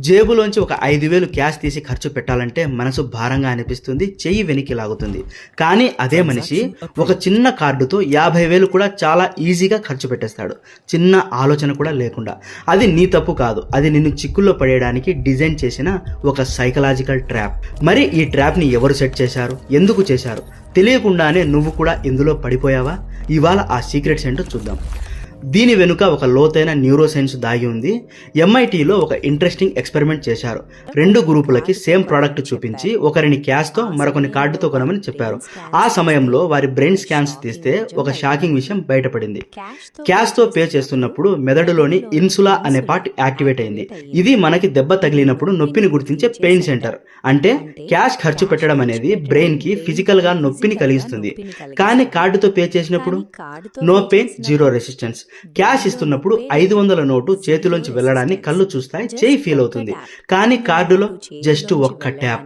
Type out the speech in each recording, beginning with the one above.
జేబులోంచి ఒక 5,000 క్యాష్ తీసి ఖర్చు పెట్టాలంటే మనసు భారంగా అనిపిస్తుంది, చెయ్యి వెనక్కి లాగుతుంది. కానీ అదే మనిషి ఒక చిన్న కార్డుతో 50,000 కూడా చాలా ఈజీగా ఖర్చు పెట్టేస్తాడు, చిన్న ఆలోచన కూడా లేకుండా. అది నీ తప్పు కాదు, అది నిన్ను చిక్కుల్లో పడేయడానికి డిజైన్ చేసిన ఒక సైకలాజికల్ ట్రాప్. మరి ఈ ట్రాప్ని ఎవరు సెట్ చేశారు, ఎందుకు చేశారు? తెలియకుండానే నువ్వు కూడా ఇందులో పడిపోయావా? ఇవాళ ఆ సీక్రెట్స్ ఏంటో చూద్దాం. దీని వెనుక ఒక లోతైన న్యూరో సైన్స్ దాగి ఉంది. MITలో ఒక ఇంట్రెస్టింగ్ ఎక్స్పెరిమెంట్ చేశారు. 2 గ్రూపులకి సేమ్ ప్రోడక్ట్ చూపించి ఒకరిని క్యాష్తో మరొకరిని కార్డుతో కొనమని చెప్పారు. ఆ సమయంలో వారి బ్రెయిన్ స్కాన్స్ తీస్తే ఒక షాకింగ్ విషయం బయటపడింది. క్యాష్తో పే చేస్తున్నప్పుడు మెదడులోని ఇన్సులా అనే పార్ట్ యాక్టివేట్ అయింది. ఇది మనకి దెబ్బ తగిలినప్పుడు నొప్పిని గుర్తించే పెయిన్ సెంటర్. అంటే క్యాష్ ఖర్చు పెట్టడం అనేది బ్రెయిన్ కి ఫిజికల్ గా నొప్పిని కలిగిస్తుంది. కానీ కార్డుతో పే చేసినప్పుడు no pain, zero resistance. Cash ఇస్తున్నప్పుడు 500 నోటు చేతిలోంచి వెళ్ళడాన్ని కళ్ళు చూస్తాయి, చేయి ఫీల్ అవుతుంది. కానీ కార్డులో జస్ట్ ఒక్క ట్యాప్,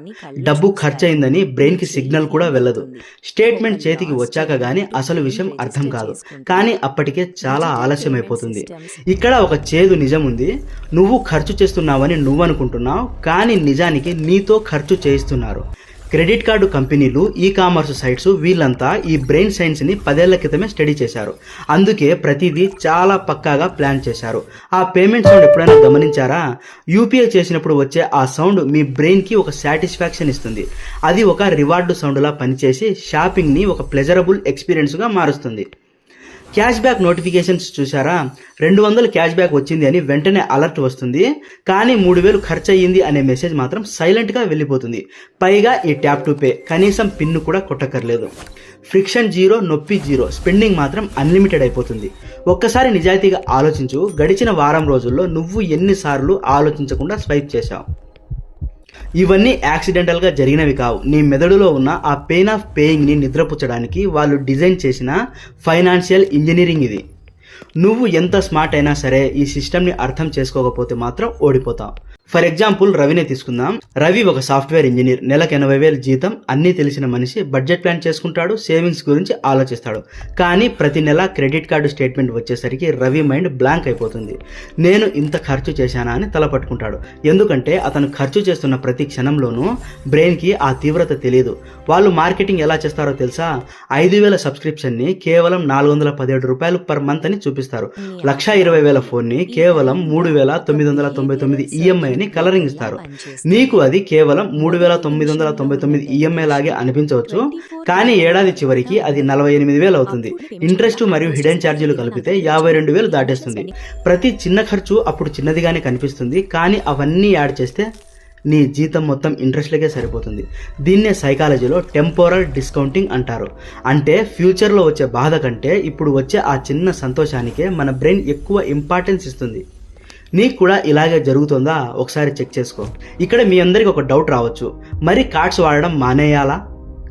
డబ్బు ఖర్చయిందని బ్రెయిన్ కి సిగ్నల్ కూడా వెళ్ళదు. స్టేట్మెంట్ చేతికి వచ్చాక గానీ అసలు విషయం అర్థం కాదు. కానీ అప్పటికే చాలా ఆలస్యం అయిపోతుంది. ఇక్కడ ఒక చేదు నిజం ఉంది. నువ్వు ఖర్చు చేస్తున్నావని నువ్వు అనుకుంటున్నావు, కానీ నిజానికి నీతో ఖర్చు చేయిస్తున్నారు. క్రెడిట్ కార్డు కంపెనీలు, ఈ-కామర్స్ సైట్స్, వీళ్ళంతా ఈ బ్రెయిన్ సైన్స్ని 10 ఏళ్ల క్రితమే స్టడీ చేశారు. అందుకే ప్రతిదీ చాలా పక్కాగా ప్లాన్ చేశారు. ఆ పేమెంట్ సౌండ్ ఎప్పుడైనా గమనించారా? UPI చేసినప్పుడు వచ్చే ఆ సౌండ్ మీ బ్రెయిన్కి ఒక సాటిస్ఫాక్షన్ ఇస్తుంది. అది ఒక రివార్డు సౌండ్లా పనిచేసి షాపింగ్ని ఒక ప్లెజరబుల్ ఎక్స్పీరియన్స్గా మారుస్తుంది. క్యాష్ బ్యాక్ నోటిఫికేషన్స్ చూసారా? 200 క్యాష్ బ్యాక్ వచ్చింది అని వెంటనే అలర్ట్ వస్తుంది. కానీ 3,000 ఖర్చు అయ్యింది అనే మెసేజ్ మాత్రం సైలెంట్గా వెళ్ళిపోతుంది. పైగా ఈ ట్యాప్ టు పే కనీసం పిన్ను కూడా కొట్టక్కర్లేదు. ఫ్రిక్షన్ జీరో, నొప్పి జీరో, స్పెండింగ్ మాత్రం అన్లిమిటెడ్ అయిపోతుంది. ఒక్కసారి నిజాయితీగా ఆలోచించు, గడిచిన వారం రోజుల్లో నువ్వు ఎన్నిసార్లు ఆలోచించకుండా స్వైప్ చేశావు? ఇవన్నీ యాక్సిడెంటల్గా జరిగినవి కావు. నీ మెదడులో ఉన్న ఆ పెయిన్ ఆఫ్ పేయింగ్ని నిద్రపుచ్చడానికి వాళ్ళు డిజైన్ చేసిన ఫైనాన్షియల్ ఇంజనీరింగ్ ఇది. నువ్వు ఎంత స్మార్ట్ అయినా సరే ఈ సిస్టమ్ని అర్థం చేసుకోకపోతే మాత్రం ఓడిపోతావు. ఫర్ ఎగ్జాంపుల్ రవినే తీసుకుందాం. రవి ఒక సాఫ్ట్వేర్ ఇంజనీర్, నెలకు 80,000 జీతం, అన్నీ తెలిసిన మనిషి. బడ్జెట్ ప్లాన్ చేసుకుంటాడు, సేవింగ్స్ గురించి ఆలోచిస్తాడు. కానీ ప్రతి నెల క్రెడిట్ కార్డు స్టేట్మెంట్ వచ్చేసరికి రవి మైండ్ బ్లాంక్ అయిపోతుంది. నేను ఇంత ఖర్చు చేశానా అని తలపట్టుకుంటాడు. ఎందుకంటే అతను ఖర్చు చేస్తున్న ప్రతి క్షణంలోనూ బ్రెయిన్కి ఆ తీవ్రత తెలియదు. వాళ్ళు మార్కెటింగ్ ఎలా చేస్తారో తెలుసా? 5,000 సబ్స్క్రిప్షన్ని కేవలం 417 రూపాయలు పర్ మంత్ అని చూపిస్తారు. 1,20,000 ఫోన్ని కేవలం 3,999 EMI అని కలరింగ్ ఇస్తారు. నీకు అది కేవలం 3,999 EMI లాగే అనిపించవచ్చు, కానీ ఏడాది చివరికి అది 48,000 అవుతుంది. ఇంట్రెస్ట్ మరియు హిడెన్ ఛార్జీలు కలిపితే 52,000 దాటేస్తుంది. ప్రతి చిన్న ఖర్చు అప్పుడు చిన్నదిగానే కనిపిస్తుంది, కానీ అవన్నీ యాడ్ చేస్తే నీ జీతం మొత్తం ఇంట్రెస్ట్లకే సరిపోతుంది. దీన్నే సైకాలజీలో టెంపోరల్ డిస్కౌంటింగ్ అంటారు. అంటే ఫ్యూచర్లో వచ్చే బాధ కంటే ఇప్పుడు వచ్చే ఆ చిన్న సంతోషానికే మన బ్రెయిన్ ఎక్కువ ఇంపార్టెన్స్ ఇస్తుంది. నీకు కూడా ఇలాగే జరుగుతుందా? ఒకసారి చెక్ చేసుకో. ఇక్కడ మీ అందరికి ఒక డౌట్ రావచ్చు, మరి కార్డ్స్ వాడడం మానేయాలా?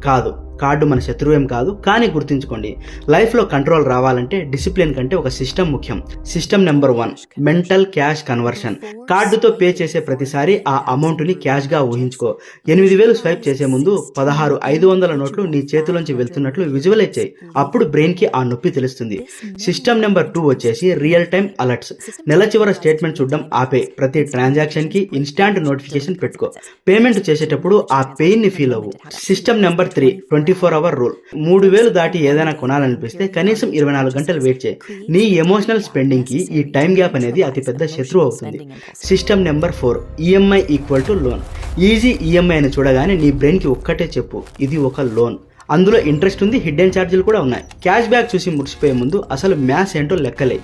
కాదు, కార్డు మన శత్రువేం కాదు. కానీ గుర్తుంచుకోండి, లైఫ్లో కంట్రోల్ రావాలంటే డిసిప్లిన్ కంటే ఒక సిస్టమ్ ముఖ్యం. System number 1, mental cash conversion. కార్డుతో పే చేసే ప్రతిసారి ఆ అమౌంట్ని క్యాష్గా ఊహించుకో. 8,000 స్వైప్ చేసే ముందు 16,500 నోట్లు నీ చేతిలోంచి వెళ్తున్నట్లు విజువలైజ్ చేయి. అప్పుడు బ్రెయిన్కి ఆ నొప్పి తెలుస్తుంది. సిస్టమ్ నెంబర్ 2 వచ్చేసి రియల్ టైమ్ అలర్ట్స్. నెల చివర స్టేట్మెంట్ చూడడం ఆపే. ప్రతి ట్రాన్సాక్షన్కి ఇన్స్టాంట్ నోటిఫికేషన్ పెట్టుకో. పేమెంట్ చేసేటప్పుడు ఆ పెయిన్ని ఫీల్ అవ్వు. System number 3, 24 hour rule. 3,000 దాటి ఏదైనా కొనాలనిపిస్తే కనీసం 24 గంటలు వెయిట్ చేయి. నీ ఎమోషనల్ స్పెండింగ్ కి ఈ టైం గ్యాప్ అనేది అతిపెద్ద శత్రువు అవుతుంది. System number 4, EMI equal to loan. Easy EMI అని చూడగానే నీ బ్రెయిన్ కి ఒక్కటే చెప్పు, ఇది ఒక లోన్. అందులో ఇంట్రెస్ట్ ఉంది, హిడ్డెన్ ఛార్జీలు కూడా ఉన్నాయి. క్యాష్ బ్యాక్ చూసి ముడిచిపోయే ముందు అసలు మ్యాథ్స్ ఏంటో లెక్కలే.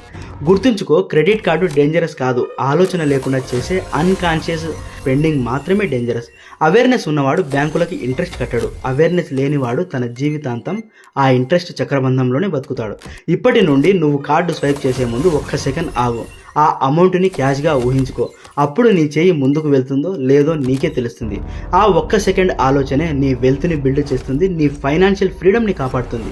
గుర్తుంచుకో, క్రెడిట్ కార్డు డేంజరస్ కాదు, ఆలోచన లేకుండా చేసే అన్కాన్షియస్ స్పెండింగ్ మాత్రమే డేంజరస్. అవేర్నెస్ ఉన్నవాడు బ్యాంకులకి ఇంట్రెస్ట్ కట్టడు. అవేర్నెస్ లేనివాడు తన జీవితాంతం ఆ ఇంట్రెస్ట్ చక్రబంధంలోనే బతుకుతాడు. ఇప్పటి నుండి నువ్వు కార్డు స్వైప్ చేసే ముందు 1 సెకండ్ ఆగు. ఆ అమౌంట్ని క్యాష్గా ఊహించుకో. అప్పుడు నీ చేయి ముందుకు వెళ్తుందో లేదో నీకే తెలుస్తుంది. ఆ 1 సెకండ్ ఆలోచనే నీ వెల్త్ని బిల్డ్ చేస్తుంది, నీ ఫైనాన్షియల్ ఫ్రీడమ్ని కాపాడుతుంది.